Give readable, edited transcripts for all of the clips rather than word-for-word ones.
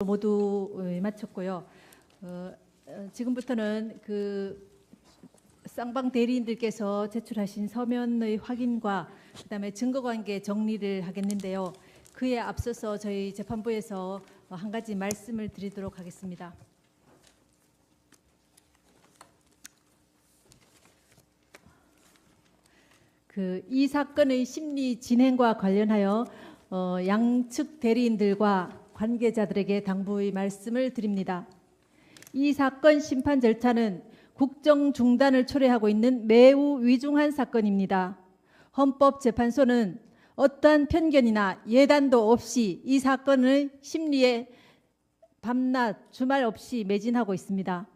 모두 마쳤고요. 지금부터는 쌍방 대리인들께서 제출하신 서면의 확인과 그다음에 증거관계 정리를 하겠는데요. 그에 앞서서 저희 재판부에서 한 가지 말씀을 드리도록 하겠습니다. 이 사건의 심리 진행과 관련하여 양측 대리인들과 관계자들에게 당부의 말씀을 드립니다. 이 사건 심판 절차는 국정 중단을 초래하고 있는 매우 위중한 사건입니다. 헌법재판소는 어떠한 편견이나 예단도 없이 이 사건의 심리에 밤낮 주말 없이 매진하고 있습니다.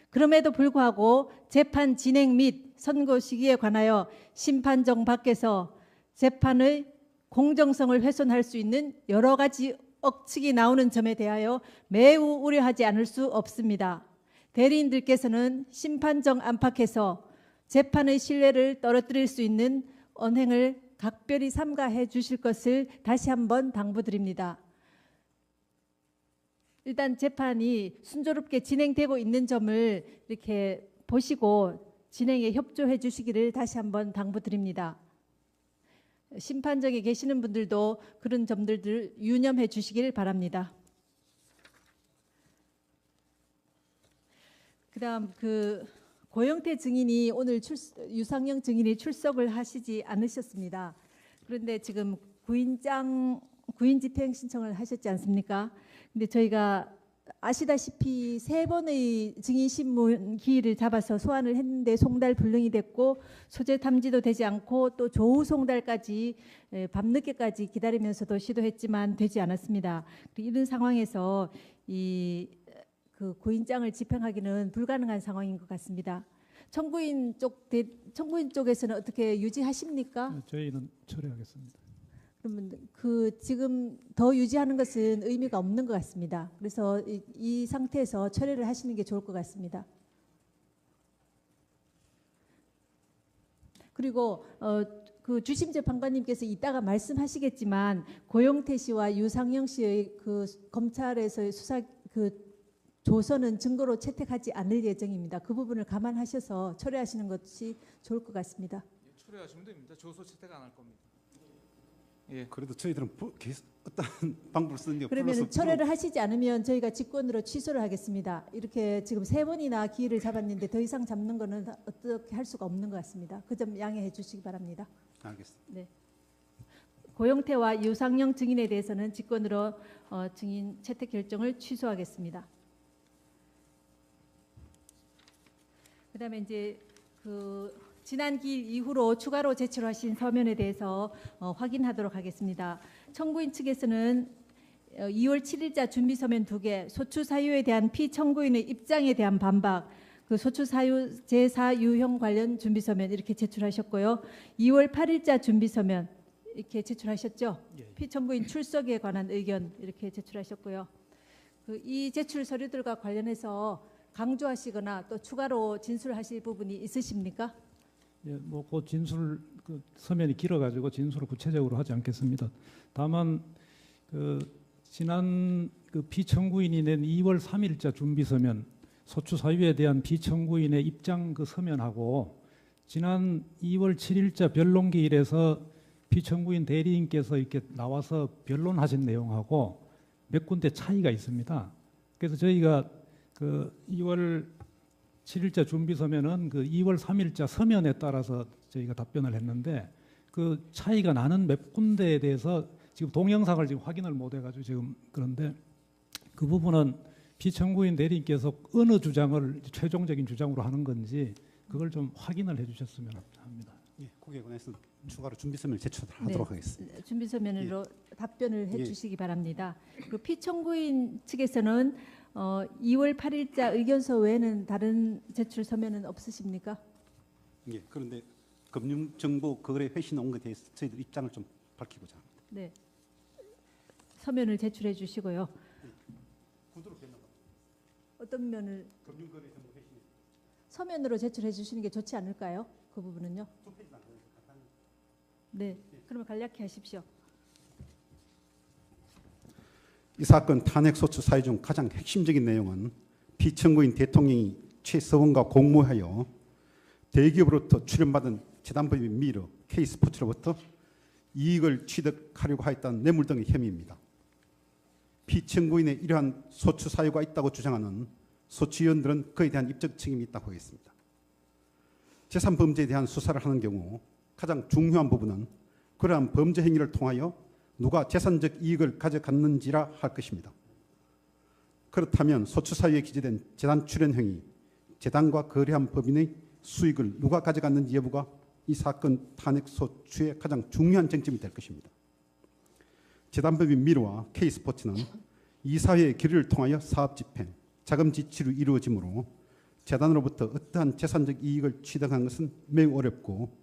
그럼에도 불구하고 재판 진행 및 선고 시기에 관하여 심판정 밖에서 재판의 공정성을 훼손할 수 있는 여러 가지 억측이 나오는 점에 대하여 매우 우려하지 않을 수 없습니다. 대리인들께서는 심판정 안팎에서 재판의 신뢰를 떨어뜨릴 수 있는 언행을 각별히 삼가해 주실 것을 다시 한번 당부드립니다. 일단 재판이 순조롭게 진행되고 있는 점을 이렇게 보시고 진행에 협조해 주시기를 다시 한번 당부드립니다. 심판정에 계시는 분들도 그런 점들을 유념해 주시길 바랍니다. 그다음 고영태 증인이 오늘 유상영 증인이 출석을 하시지 않으셨습니다. 그런데 지금 구인 집행 신청을 하셨지 않습니까? 근데 저희가 아시다시피 3번의 증인 신문 기일을 잡아서 소환을 했는데 송달 불능이 됐고 소재 탐지도 되지 않고 또 조후 송달까지 밤늦게까지 기다리면서도 시도했지만 되지 않았습니다. 이런 상황에서 구인장을 집행하기는 불가능한 상황인 것 같습니다. 청구인 쪽에서는 어떻게 유지하십니까? 저희는 철회하겠습니다. 그러면 지금 더 유지하는 것은 의미가 없는 것 같습니다. 그래서 이 상태에서 철회를 하시는 게 좋을 것 같습니다. 그리고 주심 재판관님께서 이따가 말씀하시겠지만 고영태 씨와 유상영 씨의 검찰에서의 수사 조서는 증거로 채택하지 않을 예정입니다. 그 부분을 감안하셔서 철회하시는 것이 좋을 것 같습니다. 철회하시면 됩니다. 조서 채택 안 할 겁니다. 예. 그래도 저희들은 어떤 방법을 쓰는지 그러면 철회를 하시지 않으면 저희가 직권으로 취소를 하겠습니다. 이렇게 지금 3번이나 기일을 잡았는데 더 이상 잡는 거는 어떻게 할 수가 없는 것 같습니다. 그 점 양해해 주시기 바랍니다. 알겠습니다. 네. 고영태와 유상영 증인에 대해서는 직권으로 증인 채택 결정을 취소하겠습니다. 그다음에 이제 지난 기일 이후로 추가로 제출하신 서면에 대해서 확인하도록 하겠습니다. 청구인 측에서는 2월 7일자 준비 서면 2개, 소추 사유에 대한 피청구인의 입장에 대한 반박, 소추 사유 제4 유형 관련 준비 서면 이렇게 제출하셨고요. 2월 8일자 준비 서면 이렇게 제출하셨죠. 피청구인 출석에 관한 의견 이렇게 제출하셨고요. 이 제출 서류들과 관련해서 강조하시거나 또 추가로 진술하실 부분이 있으십니까? 예, 그 진술 서면이 길어가지고 진술을 구체적으로 하지 않겠습니다. 다만 지난 피청구인이 낸 2월 3일자 준비 서면, 소추 사유에 대한 피청구인의 입장 서면하고 지난 2월 7일자 변론 기일에서 피청구인 대리인께서 이렇게 나와서 변론하신 내용하고 몇 군데 차이가 있습니다. 그래서 저희가 2월 7일자 준비 서면은 2월 3일자 서면에 따라서 저희가 답변을 했는데 그 차이가 나는 몇 군데에 대해서 지금 동영상을 지금 확인을 못 해가지고 지금 그런데 그 부분은 피청구인 대리인께서 어느 주장을 최종적인 주장으로 하는 건지 그걸 좀 확인을 해주셨으면 합니다. 예, 거기에 관해서 추가로 준비 서면을 제출하도록 하겠습니다. 준비 서면으로 답변을 해주시기 바랍니다. 그리고 피청구인 측에서는 2월 8일자 의견서 외에는 다른 제출 서면은 없으십니까? 예, 그런데 금융정보거래 회신 온 것에 대해서 저희들 입장을 좀 밝히고자 합니다. 네, 서면을 제출해 주시고요. 구두로 변호가 어떤 면을 금융거래 정보 회신 서면으로 제출해 주시는 게 좋지 않을까요? 그 부분은요. 네, 그러면 간략히 하십시오. 이 사건 탄핵소추 사유 중 가장 핵심적인 내용은 피청구인 대통령이 최서원과 공모하여 대기업으로부터 출연받은 재단법인 미러, K스포츠로부터 이익을 취득하려고 하였다는 뇌물 등의 혐의입니다. 피청구인의 이러한 소추 사유가 있다고 주장하는 소추위원들은 그에 대한 입적 책임이 있다고 하겠습니다. 재산범죄에 대한 수사를 하는 경우 가장 중요한 부분은 그러한 범죄 행위를 통하여 누가 재산적 이익을 가져갔는지라 할 것입니다. 그렇다면 소추 사유에 기재된 재단 출연 행위, 재단과 거래한 법인의 수익을 누가 가져갔는지 여부가 이 사건 탄핵 소추의 가장 중요한 쟁점이 될 것입니다. 재단법인 미르와 K스포츠는 이 사회의 결의를 통하여 사업 집행, 자금 지출이 이루어지므로 재단으로부터 어떠한 재산적 이익을 취득한 것은 매우 어렵고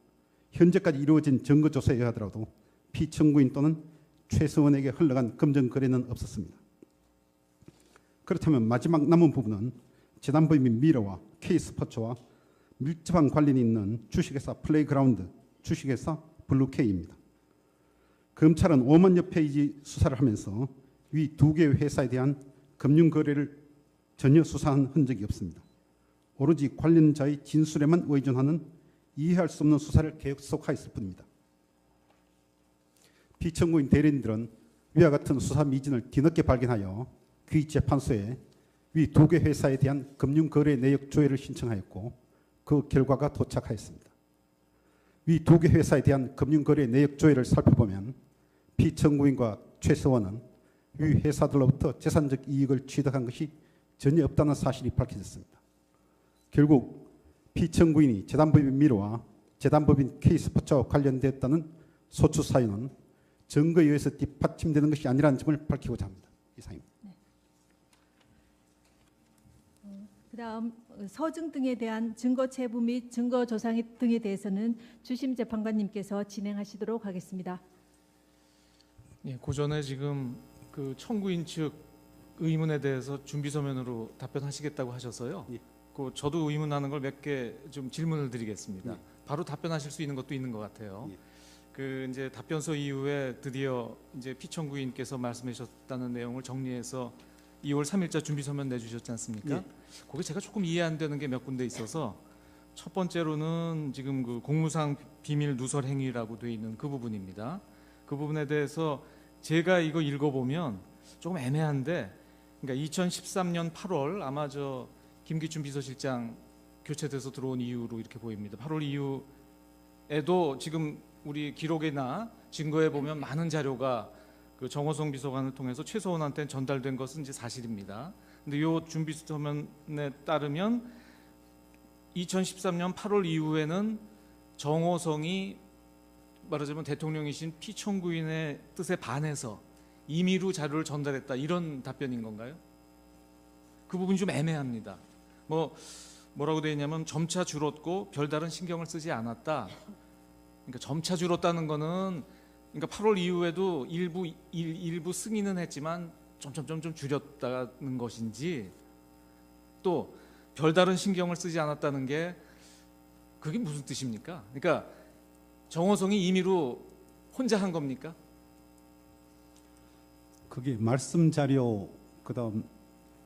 현재까지 이루어진 증거 조사에 의하더라도 피청구인 또는 최서원에게 흘러간 금전 거래는 없었습니다. 그렇다면 마지막 남은 부분은 재단법인 미러와 K스포츠와 밀접한 관련이 있는 주식회사 플레이그라운드, 주식회사 블루K입니다. 검찰은 5만여 페이지 수사를 하면서 위 두 개의 회사에 대한 금융 거래를 전혀 수사한 흔적이 없습니다. 오로지 관련자의 진술에만 의존하는 이해할 수 없는 수사를 계속하였을 뿐입니다. 피청구인 대리인들은 위와 같은 수사 미진을 뒤늦게 발견하여 귀재판소에 위 두 개 회사에 대한 금융 거래 내역 조회를 신청하였고 그 결과가 도착하였습니다. 위 두 개 회사에 대한 금융 거래 내역 조회를 살펴보면 피청구인과 최서원은 위 회사들로부터 재산적 이익을 취득한 것이 전혀 없다는 사실이 밝혀졌습니다. 결국 피청구인이 재단법인 미르와 재단법인 K스포츠와 관련됐다는 소추 사유는 증거에 의해서 뒷받침되는 것이 아니라는 점을 밝히고자 합니다. 이상입니다. 그다음 서증 등에 대한 증거 체부 및 증거 조사 등에 대해서는 주심 재판관님께서 진행하시도록 하겠습니다. 예, 그 전에 지금 그 청구인 측 의문에 대해서 준비 서면으로 답변하시겠다고 하셔서요. 예. 그 저도 의문하는 걸 몇 개 좀 질문을 드리겠습니다. 예. 바로 답변하실 수 있는 것도 있는 것 같아요. 예. 그 이제 답변서 이후에 드디어 이제 피청구인께서 말씀하셨다는 내용을 정리해서 2월 3일자 준비 서면 내주셨지 않습니까? 예. 거기 제가 조금 이해 안 되는 게 몇 군데 있어서 첫 번째로는 지금 그 공무상 비밀 누설 행위라고 돼 있는 그 부분입니다. 그 부분에 대해서 제가 이거 읽어보면 조금 애매한데, 그러니까 2013년 8월 아마 저 김기춘 비서실장 교체돼서 들어온 이후로 이렇게 보입니다. 8월 이후에도 지금 우리 기록이나 증거에 보면 많은 자료가 그 정호성 비서관을 통해서 최서원한테 전달된 것은 이제 사실입니다. 근데 이 준비 서면에 따르면 2013년 8월 이후에는 정호성이 말하자면 대통령이신 피청구인의 뜻에 반해서 임의로 자료를 전달했다, 이런 답변인 건가요? 그 부분이 좀 애매합니다. 뭐라고 되어 있냐면 점차 줄었고 별다른 신경을 쓰지 않았다. 그러니까 점차 줄었다는 거는 그러니까 8월 이후에도 일부 승인은 했지만 점점 줄였다는 것인지, 또 별다른 신경을 쓰지 않았다는 게 그게 무슨 뜻입니까? 그러니까 정호성이 임의로 혼자 한 겁니까? 그게 말씀 자료 그다음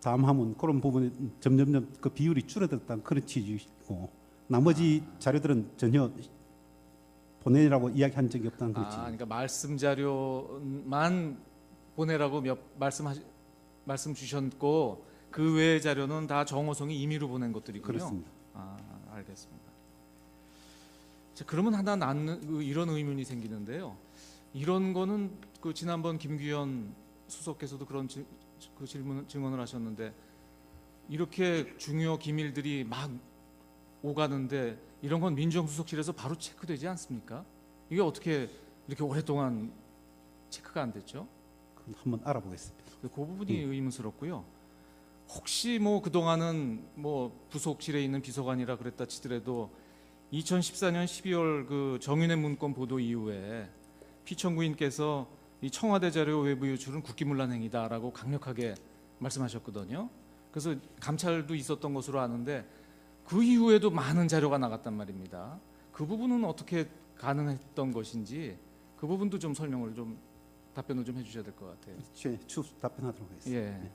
다음 하면 그런 부분에 점점 그 비율이 줄어들었다는 그런 취지이고, 나머지 자료들은 전혀 보내라고 이야기한 적이 없다는 거지. 그러니까 말씀 자료만 보내라고 말씀 주셨고 그 외의 자료는 다 정호성이 임의로 보낸 것들이군요. 그렇습니다. 알겠습니다. 자, 그러면 하나 이런 의문이 생기는데요. 이런 거는 그 지난번 김규현 수석께서도 그런 그 증언을 하셨는데, 이렇게 중요 기밀들이 막 오가는데 이런 건 민정수석실에서 바로 체크되지 않습니까? 이게 어떻게 이렇게 오랫동안 체크가 안 됐죠? 한번 알아보겠습니다. 그 부분이 의문스럽고요. 혹시 그동안은 부속실에 있는 비서관이라 그랬다 치더라도 2014년 12월 그 정윤회 문건 보도 이후에 피청구인께서 이 청와대 자료 외부 유출은 국기문란 행위다라고 강력하게 말씀하셨거든요. 그래서 감찰도 있었던 것으로 아는데 그 이후에도 많은 자료가 나갔단 말입니다. 그 부분은 어떻게 가능했던 것인지 그 부분도 좀 설명을 좀 답변을 좀 해주셔야 될 것 같아요. 추후 답변하도록 하겠습니다. 예.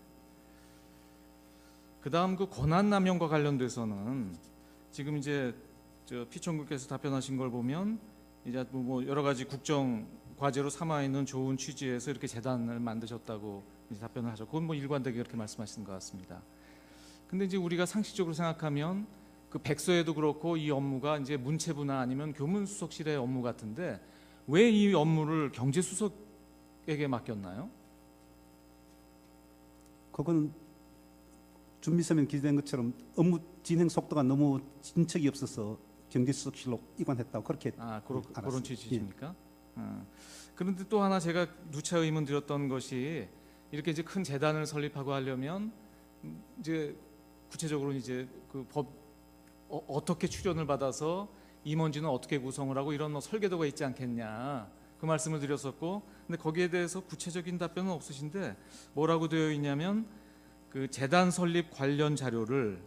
그다음 그 권한 남용과 관련돼서는 지금 이제 저 피청구께서 답변하신 걸 보면 이제 뭐 여러 가지 국정 과제로 삼아 있는 좋은 취지에서 이렇게 재단을 만드셨다고 이제 답변을 하셨고, 그건 뭐 일관되게 그렇게 말씀하시는 것 같습니다. 근데 이제 우리가 상식적으로 생각하면 그 백서에도 그렇고 이 업무가 이제 문체부나 아니면 교문수석실의 업무 같은데 왜 이 업무를 경제수석에게 맡겼나요? 그건 준비서면 기재된 것처럼 업무 진행 속도가 너무 진척이 없어서 경제수석실로 이관했다고 그렇게 그런 알았습니다. 취지십니까? 그런데 또 하나 제가 누차 의문 드렸던 것이 이렇게 이제 큰 재단을 설립하고 하려면 이제 구체적으로 이제 그 법 어떻게 출연을 받아서 임원진은 어떻게 구성을 하고 이런 뭐 설계도가 있지 않겠냐 그 말씀을 드렸었고, 근데 거기에 대해서 구체적인 답변은 없으신데 뭐라고 되어 있냐면 그 재단 설립 관련 자료를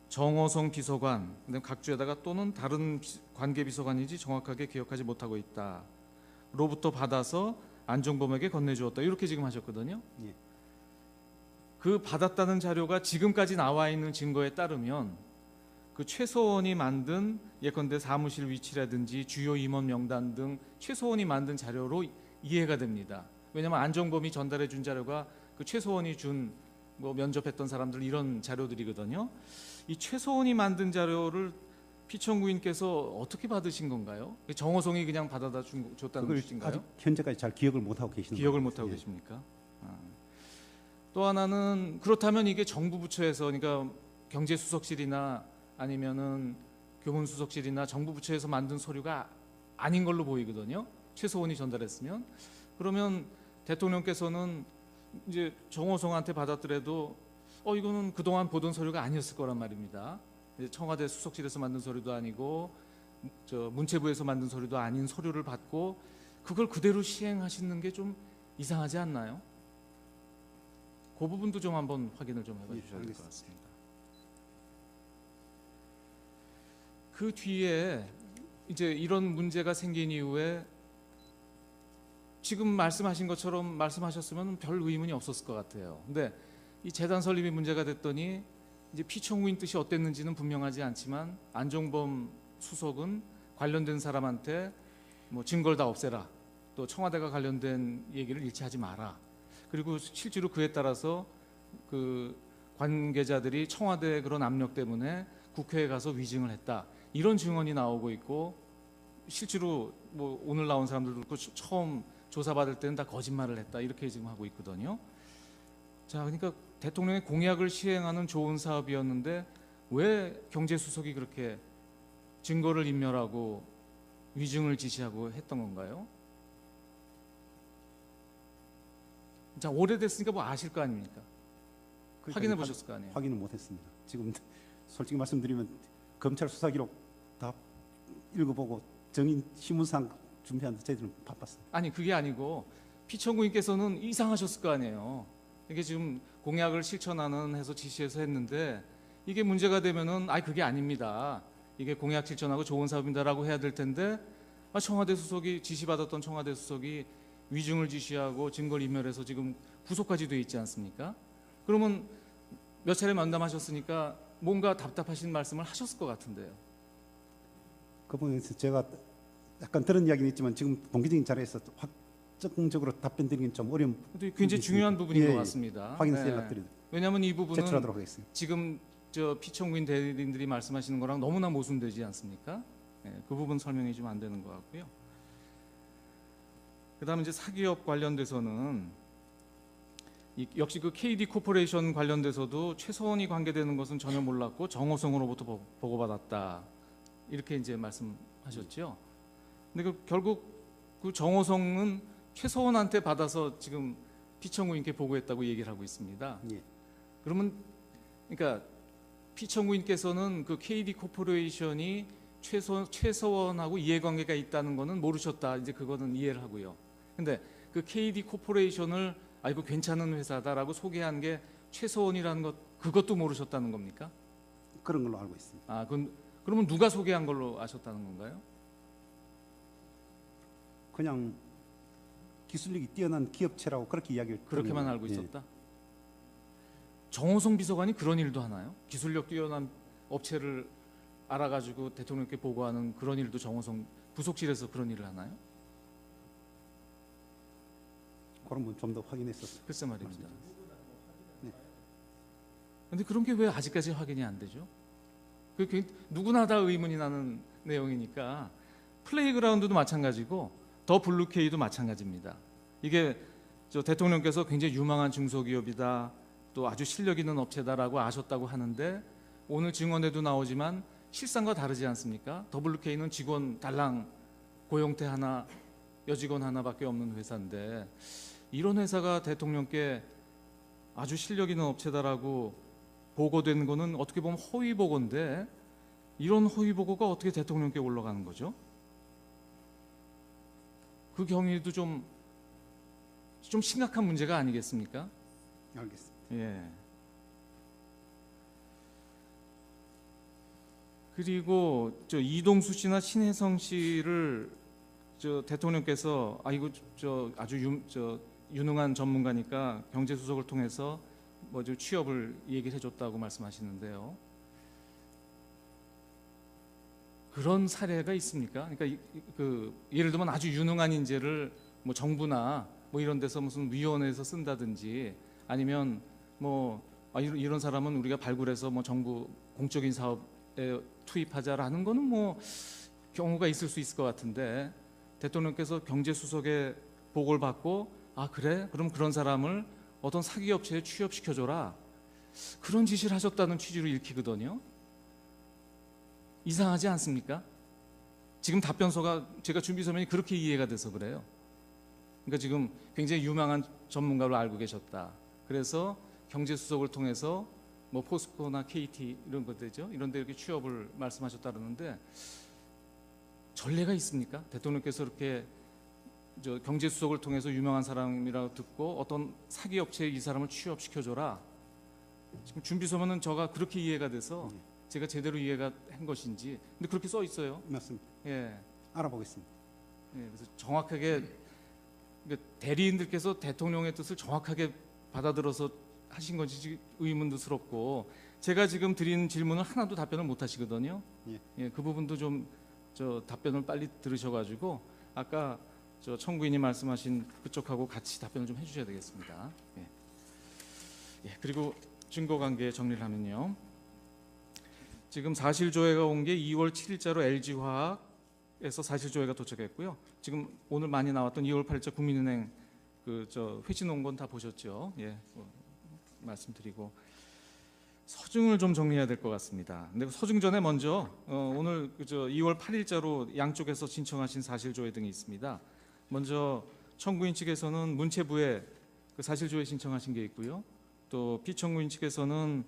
정호성 비서관, 각주에다가 또는 다른 관계 비서관인지 정확하게 기억하지 못하고 있다. 로부터 받아서 안종범에게 건네주었다. 이렇게 지금 하셨거든요. 예. 그 받았다는 자료가 지금까지 나와 있는 증거에 따르면 그 최소원이 만든 예컨대 사무실 위치라든지 주요 임원 명단 등 최소원이 만든 자료로 이해가 됩니다. 왜냐하면 안종범이 전달해 준 자료가 그 최소원이 준 뭐 면접했던 사람들 이런 자료들이거든요. 이 최소원이 만든 자료를 피청구인께서 어떻게 받으신 건가요? 정호성이 그냥 받아다 줬다는 그걸 뜻인가요? 아직 현재까지 잘 기억을 못 하고 계시는 기억을 것 못 하고 같아요. 계십니까? 또 하나는 그렇다면 이게 정부 부처에서, 그러니까 경제수석실이나 아니면은 교문수석실이나 정부 부처에서 만든 서류가 아닌 걸로 보이거든요. 최소원이 전달했으면. 그러면 대통령께서는 이제 정호성한테 받았더라도 이거는 그동안 보던 서류가 아니었을 거란 말입니다. 이제 청와대 수석실에서 만든 서류도 아니고 저 문체부에서 만든 서류도 아닌 서류를 받고 그걸 그대로 시행하시는 게 좀 이상하지 않나요? 그 부분도 좀 한번 확인을 좀 해봐 주셔야 될 것 같습니다. 그 뒤에 이제 이런 문제가 생긴 이후에 지금 말씀하신 것처럼 말씀하셨으면 별 의문이 없었을 것 같아요. 근데 이 재단 설립이 문제가 됐더니 이제 피청구인 뜻이 어땠는지는 분명하지 않지만 안종범 수석은 관련된 사람한테 뭐 증거를 다 없애라, 또 청와대가 관련된 얘기를 일치하지 마라, 그리고 실제로 그에 따라서 그 관계자들이 청와대 그런 압력 때문에 국회에 가서 위증을 했다, 이런 증언이 나오고 있고, 실제로 뭐 오늘 나온 사람들도 그렇고 처음 조사받을 때는 다 거짓말을 했다, 이렇게 지금 하고 있거든요. 자, 그러니까 대통령의 공약을 시행하는 좋은 사업이었는데 왜 경제수석이 그렇게 증거를 인멸하고 위증을 지시하고 했던 건가요? 자, 오래됐으니까 뭐 아실 거 아닙니까? 확인해 보셨을 거 아니에요? 확인을 못했습니다. 지금 솔직히 말씀드리면 검찰 수사 기록 다 읽어보고 정인 신문상 준비하는데 저희들은 바빴습니다. 아니, 그게 아니고 피청구인께서는 이상하셨을 거 아니에요. 이게 지금 공약을 실천하는 해서 지시해서 했는데 이게 문제가 되면은 그게 아닙니다, 이게 공약 실천하고 좋은 사업입니다라고 해야 될 텐데 청와대 수석이 지시받았던 청와대 수석이 위증을 지시하고 증거를 인멸해서 지금 구속까지 돼 있지 않습니까? 그러면 몇 차례 면담하셨으니까 뭔가 답답하신 말씀을 하셨을 것 같은데요. 그 부분에서 제가 약간 들은 이야기는 있지만 지금 공개적인 자리에서 확정적으로 답변 드리긴 좀 어려운 근데 굉장히 중요한 부분인 예, 것 예. 같습니다. 확인해서 네. 연락드리도록 왜냐하면 이 부분은 제출하도록 하겠습니다. 지금 저 피청구인 대리인들이 말씀하시는 거랑 너무나 모순되지 않습니까? 그 부분 설명이 좀 안 되는 것 같고요. 그다음에 이제 사기업 관련돼서는 역시 그 KD 코퍼레이션 관련돼서도 최소원이 관계되는 것은 전혀 몰랐고 정호성으로부터 보고받았다, 이렇게 이제 말씀하셨죠. 근데 결국 그 정호성은 최소원한테 받아서 지금 피청구인께 보고했다고 얘기를 하고 있습니다. 예. 그러면 그러니까 피청구인께서는 그 KD 코퍼레이션이 최소원하고 이해관계가 있다는 거는 모르셨다, 이제 그거는 이해를 하고요. 근데 그 KD 코퍼레이션을 이거 괜찮은 회사다라고 소개한 게 최소원이라는 것, 그것도 모르셨다는 겁니까? 그런 걸로 알고 있습니다. 그러면 누가 소개한 걸로 아셨다는 건가요? 그냥 기술력이 뛰어난 기업체라고 그렇게 이야기를 그렇게만 하는 알고 거예요. 있었다. 정호성 비서관이 그런 일도 하나요? 기술력 뛰어난 업체를 알아가지고 대통령께 보고하는 그런 일도 정호성 부속실에서 그런 일을 하나요? 그런 분 좀 더 확인했었어요. 글쎄 말입니다. 네. 근데 그런 게 왜 아직까지 확인이 안 되죠? 그게 누구나 다 의문이 나는 내용이니까 플레이그라운드도 마찬가지고 더 블루케이도 마찬가지입니다. 이게 저 대통령께서 굉장히 유망한 중소기업이다, 또 아주 실력 있는 업체다라고 아셨다고 하는데 오늘 증언에도 나오지만 실상과 다르지 않습니까? 더블유케이는 직원 달랑 고용태 하나, 여직원 하나밖에 없는 회사인데 이런 회사가 대통령께 아주 실력 있는 업체다라고 보고된 거는 어떻게 보면 허위 보고인데 이런 허위 보고가 어떻게 대통령께 올라가는 거죠? 그 경위도 좀 심각한 문제가 아니겠습니까? 알겠습니다. 예. 그리고 저 이동수 씨나 신혜성 씨를 저 대통령께서 이거 저 아주 유능한 전문가니까 경제수석을 통해서 뭐죠 취업을 얘기를 해줬다고 말씀하시는데요. 그런 사례가 있습니까? 그러니까 그 예를 들면 아주 유능한 인재를 뭐 정부나 뭐 이런 데서 무슨 위원회에서 쓴다든지 아니면 뭐 이런 사람은 우리가 발굴해서 뭐 정부 공적인 사업에 투입하자라는 거는 뭐 경우가 있을 수 있을 것 같은데 대통령께서 경제수석의 보고를 받고 그래? 그럼 그런 사람을 어떤 사기업체에 취업시켜줘라 그런 지시를 하셨다는 취지로 읽히거든요. 이상하지 않습니까? 지금 답변서가 제가 준비 서면이 그렇게 이해가 돼서 그래요. 그러니까 지금 굉장히 유망한 전문가로 알고 계셨다. 그래서 경제수석을 통해서 뭐 포스코나 KT 이런 것들죠. 이런 데 이렇게 취업을 말씀하셨다는데 전례가 있습니까? 대통령께서 이렇게 저 경제수석을 통해서 유명한 사람이라고 듣고 어떤 사기업체에 이 사람을 취업시켜줘라. 지금 준비 서면은 저가 그렇게 이해가 돼서 제가 제대로 이해가 한 것인지 근데 그렇게 써 있어요. 맞습니다. 예. 알아보겠습니다. 예, 그래서 정확하게 그러니까 대리인들께서 대통령의 뜻을 정확하게 받아들어서 하신 건지 의문스럽고 제가 지금 드린 질문을 하나도 답변을 못 하시거든요. 예. 그 부분도 좀 저 답변을 빨리 들으셔가지고 아까 저 청구인이 말씀하신 그쪽하고 같이 답변을 좀 해주셔야 되겠습니다. 그리고 증거관계 정리를 하면요. 지금 사실조회가 온 게 2월 7일자로 LG화학에서 사실조회가 도착했고요. 지금 오늘 많이 나왔던 2월 8일자 국민은행 그 저 회신 온 건 다 보셨죠? 말씀드리고 서증을 좀 정리해야 될 것 같습니다. 근데 서증 전에 먼저 오늘 그저 2월 8일자로 양쪽에서 신청하신 사실조회 등이 있습니다. 먼저 청구인 측에서는 문체부에 그 사실조회 신청하신 게 있고요. 또 피청구인 측에서는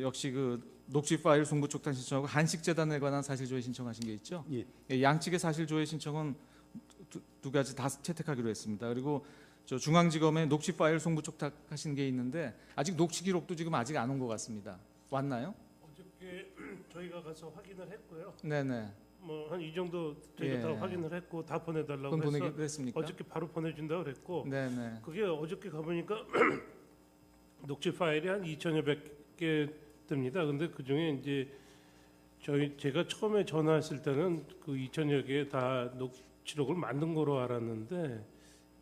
역시 그 녹취 파일 송부 촉탁 신청하고 한식재단에 관한 사실조회 신청하신 게 있죠. 양측의 사실조회 신청은 두 가지 다 채택하기로 했습니다. 그리고 저 중앙지검에 녹취 파일 송부 촉탁하신 게 있는데 아직 녹취 기록도 지금 아직 안 온 것 같습니다. 왔나요? 어저께 저희가 가서 확인을 했고요. 네네. 뭐 한 이 정도 저희가 다 확인을 했고 다 보내달라고 그건 해서 보내기로 했습니까? 어저께 바로 보내준다고 그랬고 네네. 그게 어저께 가보니까 녹취 파일이 한 2,000여 개 뜹니다. 근데 그 중에 이제 제가 처음에 전화했을 때는 그 2,000여 개 다 녹취록을 만든 거로 알았는데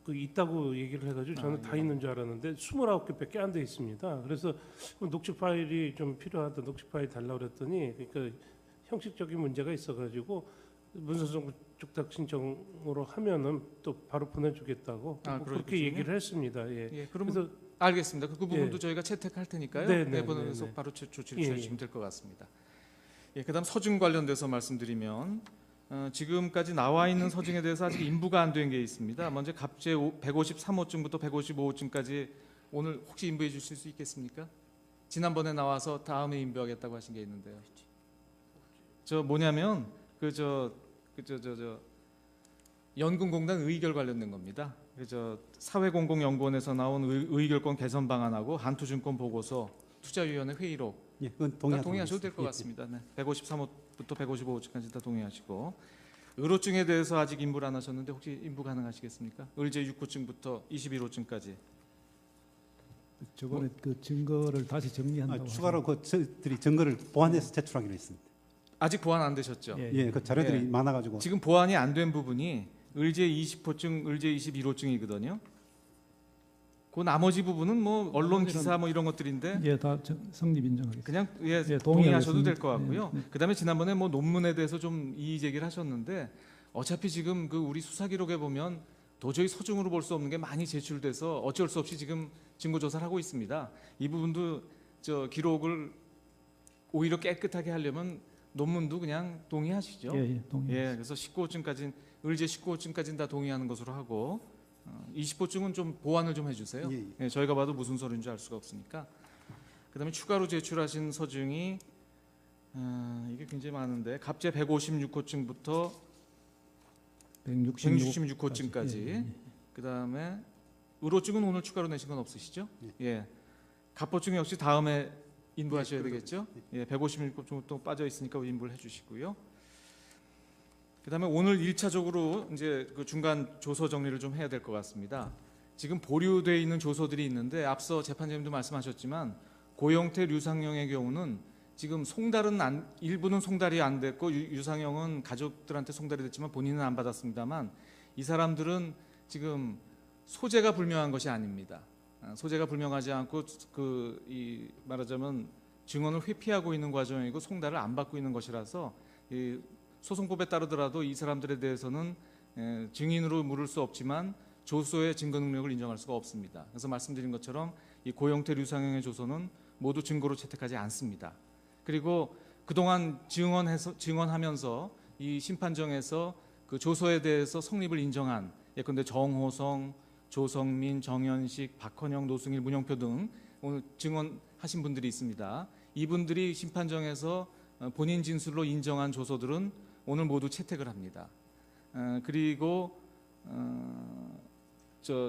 그 있다고 얘기를 해가지고 저는 다 있는 줄 알았는데 29개밖에 안 돼 있습니다. 그래서 녹취 파일이 좀 필요하다, 녹취 파일 달라고 그랬더니 그러니까 형식적인 문제가 있어가지고 문서송 촉탁 신청으로 하면은 또 바로 보내주겠다고 그렇게 얘기를 했습니다. 그래서 알겠습니다. 그 부분도 저희가 채택할 테니까요. 네, 보내서 바로 조치를 취하시면 될 것 같습니다. 그다음 서증 관련돼서 말씀드리면 지금까지 나와 있는 서증에 대해서 아직 인부가 안 된 게 있습니다. 먼저 갑제 153호증부터 155호증까지 오늘 혹시 인부해 주실 수 있겠습니까? 지난번에 나와서 다음에 인부하겠다고 하신 게 있는데요. 저 뭐냐면 연금공단 의결 관련된 겁니다. 사회공공연구원에서 나온 의결권 개선 방안하고 한투증권 보고서 투자위원회 회의록 그건 다 동의하셔도 될 것 같습니다. 153호부터 155호까지 다 동의하시고 의료증에 대해서 아직 인부를 안 하셨는데 혹시 인부 가능하시겠습니까? 의제 6호증부터 21호증까지. 저번에 그 증거를 다시 정리한다고. 추가로 그 저희들이 증거를 보완해서 제출하기로 했습니다. 아직 보완 안 되셨죠? 예. 예, 그 자료들이 예. 많아가지고 지금 보완이 안 된 부분이 의제 20호증, 의제 21호증이거든요. 그 나머지 부분은 뭐 언론 기사 뭐 이런 것들인데 예, 다 성립 인정하겠습니다. 그냥 예, 동의하셔도 동의하겠습니다. 될 것 같고요. 예, 예. 그다음에 지난번에 뭐 논문에 대해서 좀 이의 제기를 하셨는데 어차피 지금 그 우리 수사 기록에 보면 도저히 서중으로 볼 수 없는 게 많이 제출돼서 어쩔 수 없이 지금 증거 조사를 하고 있습니다. 이 부분도 저 기록을 오히려 깨끗하게 하려면 논문도 그냥 동의하시죠. 예, 예, 동의. 예, 그래서 19호증까지 의제 19호증까지는 다 동의하는 것으로 하고 20호증은 좀 보완을 좀 해주세요. 예, 예. 예, 저희가 봐도 무슨 서류인지 알 수가 없으니까. 그다음에 추가로 제출하신 서증이 이게 굉장히 많은데 갑제 156호증부터 166호증까지. 예, 예. 그다음에 의료증은 오늘 추가로 내신 건 없으시죠? 예. 갑보증 역시 다음에 인부하셔야 되겠죠? 예, 156호증 또 빠져 있으니까 인부를 해주시고요. 그다음에 오늘 1차적으로 이제 그 중간 조서 정리를 좀 해야 될 것 같습니다. 지금 보류되어 있는 조서들이 있는데 앞서 재판장님도 말씀하셨지만 고영태, 류상영의 경우는 지금 송달은 일부는 송달이 안 됐고 유상영은 가족들한테 송달이 됐지만 본인은 안 받았습니다만 이 사람들은 지금 소재가 불명한 것이 아닙니다. 소재가 불명하지 않고 이 말하자면 증언을 회피하고 있는 과정이고 송달을 안 받고 있는 것이라서 이 소송법에 따르더라도 이 사람들에 대해서는 증인으로 물을 수 없지만 조서의 증거 능력을 인정할 수가 없습니다. 그래서 말씀드린 것처럼 이 고영태, 류상영의 조서는 모두 증거로 채택하지 않습니다. 그리고 그동안 증언하면서 이 심판정에서 그 조서에 대해서 성립을 인정한 예컨대 정호성, 조성민, 정현식, 박헌영, 노승일, 문영표 등 오늘 증언하신 분들이 있습니다. 이분들이 심판정에서 본인 진술로 인정한 조서들은 오늘 모두 채택을 합니다. 그리고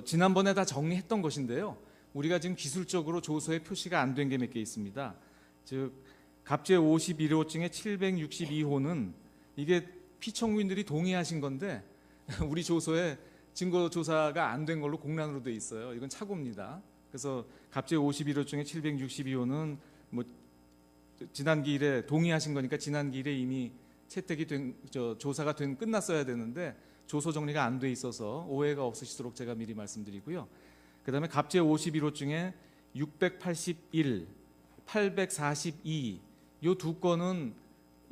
지난번에 다 정리했던 것인데요. 우리가 지금 기술적으로 조서에 표시가 안 된 게 몇 개 있습니다. 즉 갑제 51호증의 762호는 이게 피청구인들이 동의하신 건데 우리 조서에 증거 조사가 안 된 걸로 공란으로 돼 있어요. 이건 착오입니다. 그래서 갑제 51호증의 762호는 뭐 지난 기일에 동의하신 거니까 지난 기일에 이미 채택이 된 조사가 끝났어야 되는데 조서 정리가 안 돼 있어서 오해가 없으시도록 제가 미리 말씀드리고요. 그다음에 갑제 51호증에 681, 842 이 두 건은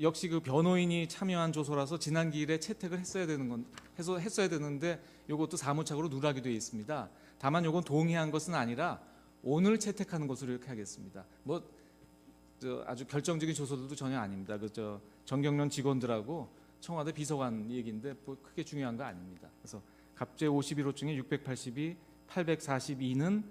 역시 그 변호인이 참여한 조서라서 지난 기일에 채택을 했어야 되는데 이것도 사무착오로 누락이 되어 있습니다. 다만 이건 동의한 것은 아니라 오늘 채택하는 것으로 이렇게 하겠습니다. 뭐 아주 결정적인 조서들도 전혀 아닙니다. 정경련 직원들하고 청와대 비서관 얘기인데 뭐 크게 중요한 거 아닙니다. 그래서 갑제 51호증에 682, 842는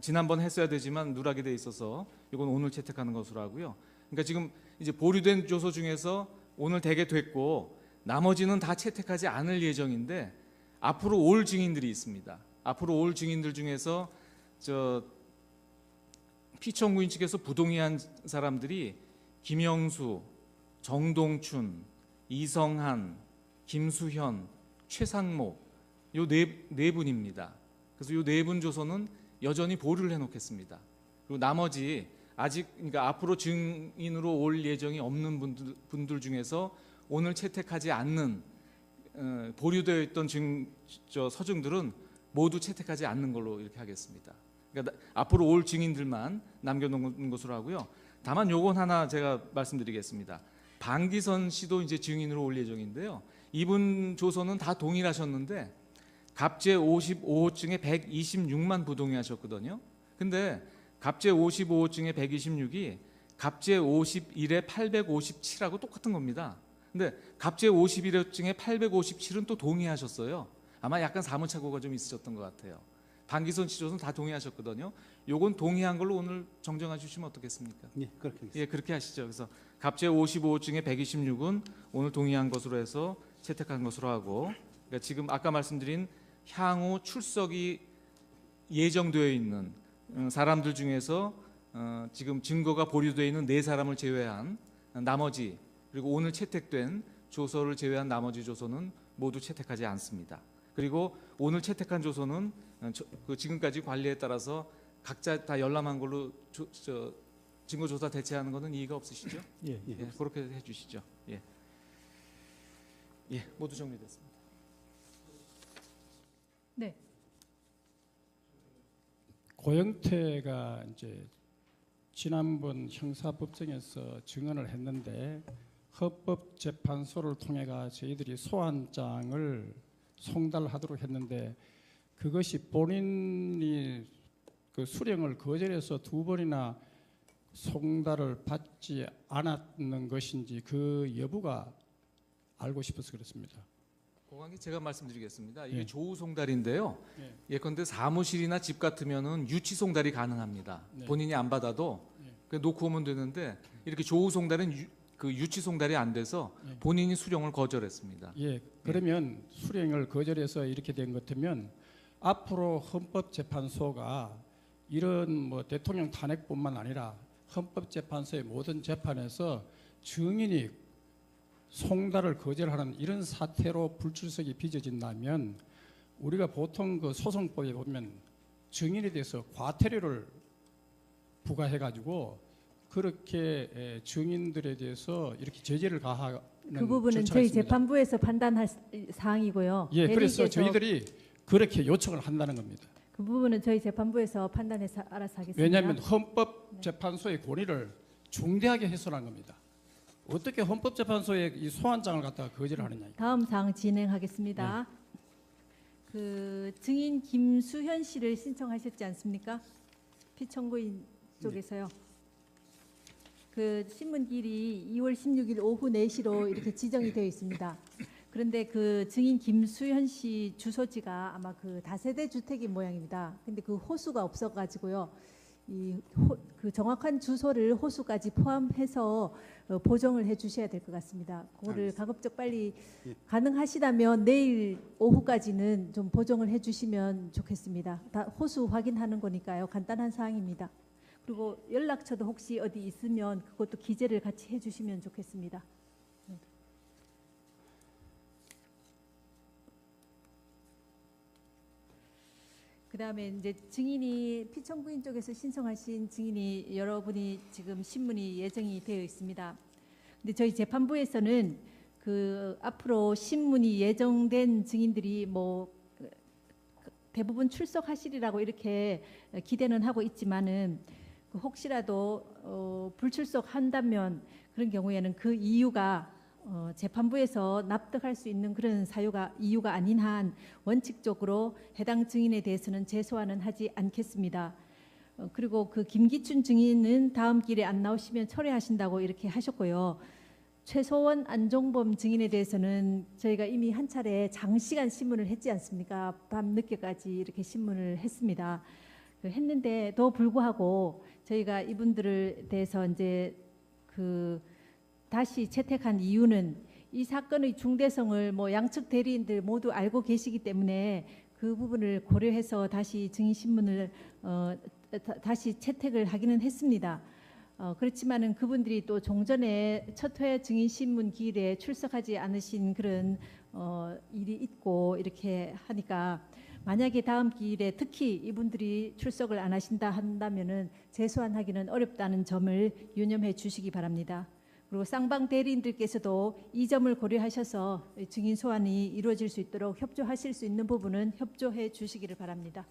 지난번 했어야 되지만 누락이 돼 있어서 이건 오늘 채택하는 것으로 하고요. 그러니까 지금 이제 보류된 조서 중에서 오늘 대개 됐고 나머지는 다 채택하지 않을 예정인데 앞으로 올 증인들이 있습니다. 앞으로 올 증인들 중에서 피청구인 측에서 부동의한 사람들이 김영수, 정동춘, 이성한, 김수현, 최상목 요 네 분입니다. 그래서 요 네 분 조서는 여전히 보류를 해놓겠습니다. 그리고 나머지 아직 그러니까 앞으로 증인으로 올 예정이 없는 분들 중에서 오늘 채택하지 않는 보류되어 있던 서증들은 모두 채택하지 않는 걸로 이렇게 하겠습니다. 그러니까 앞으로 올 증인들만 남겨놓은 것으로 하고요. 다만 요건 하나 제가 말씀드리겠습니다. 방기선 씨도 이제 증인으로 올 예정인데요. 이분 조서는 다 동일하셨는데 갑제 55호증에 126만 부동의하셨거든요. 근데 갑제 55호증에 126이 갑제 51에 857하고 똑같은 겁니다. 근데 갑제 51호증에 857은 또 동의하셨어요. 아마 약간 사무착오가 좀 있으셨던 것 같아요. 방기선 씨 조서는 다 동의하셨거든요. 요건 동의한 걸로 오늘 정정해 주시면 어떻겠습니까? 예, 그렇게 하겠습니다. 예, 그렇게 하시죠. 그래서 갑제 55호증에 126은 오늘 동의한 것으로 해서 채택한 것으로 하고, 그러니까 지금 아까 말씀드린 향후 출석이 예정되어 있는 사람들 중에서 지금 증거가 보류되어 있는 4사람을 제외한 나머지 그리고 오늘 채택된 조서를 제외한 나머지 조서는 모두 채택하지 않습니다. 그리고 오늘 채택한 조서는 지금까지 관리에 따라서 각자 다 열람한 걸로 증거조사 대체하는 것은 이의가 없으시죠? 예. 예, 그렇게 해주시죠. 예, 예, 모두 정리됐습니다. 네. 고영태가 이제 지난번 형사법정에서 증언을 했는데 헌법재판소를 통해가 저희들이 소환장을 송달하도록 했는데 그것이 본인이 그 수령을 거절해서 2번이나 송달을 받지 않았는 것인지 그 여부가 알고 싶어서 그렇습니다. 고관계 제가 말씀드리겠습니다. 이게 예. 조우 송달인데요. 예. 예컨대 사무실이나 집 같으면은 유치 송달이 가능합니다. 네. 본인이 안 받아도 예. 그냥 놓고 오면 되는데 이렇게 조우 송달은 그 유치 송달이 안 돼서 예. 본인이 수령을 거절했습니다. 예, 그러면 수령을 거절해서 이렇게 된 것 같으면 앞으로 헌법재판소가 이런 뭐 대통령 탄핵뿐만 아니라 헌법재판소의 모든 재판에서 증인이 송달을 거절하는 이런 사태로 불출석이 빚어진다면 우리가 보통 그 소송법에 보면 증인에 대해서 과태료를 부과해가지고 그렇게 증인들에 대해서 이렇게 제재를 가하는 그 부분은 절차가 저희 있습니다. 재판부에서 판단할 사항이고요. 예, 그래서 대리께서 저희들이 그렇게 요청을 한다는 겁니다. 그 부분은 저희 재판부에서 판단해서 알아서 하겠습니다. 왜냐하면 헌법재판소의 권위를 중대하게 훼손한 겁니다. 어떻게 헌법재판소의 이 소환장을 갖다가 거절을 하느냐. 다음 사항 진행하겠습니다. 그 증인 김수현 씨를 신청하셨지 않습니까? 피청구인 쪽에서요. 그 신문길이 2월 16일 오후 4시로 이렇게 지정이 되어 있습니다. 그런데 그 증인 김수현 씨 주소지가 아마 그 다세대 주택인 모양입니다. 근데 그 호수가 없어가지고요. 그 정확한 주소를 호수까지 포함해서 보정을 해주셔야 될 것 같습니다. 그거를 알겠습니다. 가급적 빨리 예. 가능하시다면 내일 오후까지는 좀 보정을 해주시면 좋겠습니다. 다 호수 확인하는 거니까요. 간단한 사항입니다. 그리고 연락처도 혹시 어디 있으면 그것도 기재를 같이 해주시면 좋겠습니다. 네. 그다음에 이제 증인이 피청구인 쪽에서 신청하신 증인이 여러분이 지금 신문이 예정이 되어 있습니다. 근데 저희 재판부에서는 그 앞으로 신문이 예정된 증인들이 뭐 대부분 출석하시리라고 이렇게 기대는 하고 있지만은 혹시라도 불출석한다면 그런 경우에는 그 이유가 재판부에서 납득할 수 있는 그런 이유가 아닌 한 원칙적으로 해당 증인에 대해서는 재소환은 하지 않겠습니다. 그리고 그 김기춘 증인은 다음 길에 안 나오시면 철회하신다고 이렇게 하셨고요. 최소원 안종범 증인에 대해서는 저희가 이미 한 차례 장시간 신문을 했지 않습니까? 밤 늦게까지 이렇게 신문을 했습니다. 했는데도 불구하고 저희가 이분들에 대해서 이제 다시 채택한 이유는 이 사건의 중대성을 뭐 양측 대리인들 모두 알고 계시기 때문에 그 부분을 고려해서 다시 증인 신문을 다시 채택을 하기는 했습니다. 그렇지만은 그분들이 또 종전에 첫 회 증인 신문 기일에 출석하지 않으신 그런 일이 있고 이렇게 하니까 만약에 다음 기일에 특히 이분들이 출석을 안 하신다 한다면은 재소환하기는 어렵다는 점을 유념해 주시기 바랍니다. 그리고 쌍방 대리인들께서도 이 점을 고려하셔서 증인 소환이 이루어질 수 있도록 협조하실 수 있는 부분은 협조해 주시기를 바랍니다.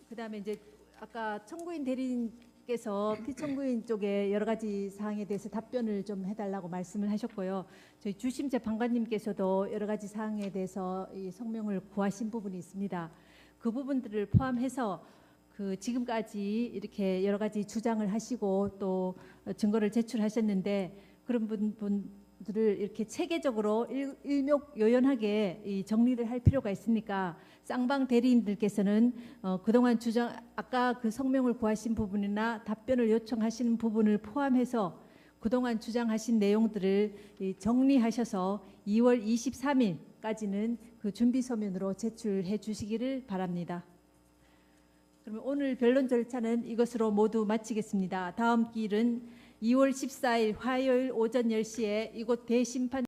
그다음에 이제 아까 청구인 대리인께서 피청구인 쪽에 여러 가지 사항에 대해서 답변을 좀 해달라고 말씀을 하셨고요. 저희 주심 재판관님께서도 여러 가지 사항에 대해서 이 성명을 구하신 부분이 있습니다. 그 부분들을 포함해서 그 지금까지 이렇게 여러 가지 주장을 하시고 또 증거를 제출하셨는데 그런 분들을 이렇게 체계적으로 일목요연하게 이 정리를 할 필요가 있으니까 쌍방 대리인들께서는 그동안 주장 아까 그 성명을 구하신 부분이나 답변을 요청하시는 부분을 포함해서 그동안 주장하신 내용들을 정리하셔서 2월 23일까지는 그 준비 서면으로 제출해 주시기를 바랍니다. 그러면 오늘 변론 절차는 이것으로 모두 마치겠습니다. 다음 기일은 2월 14일 화요일 오전 10시에 이곳 대심판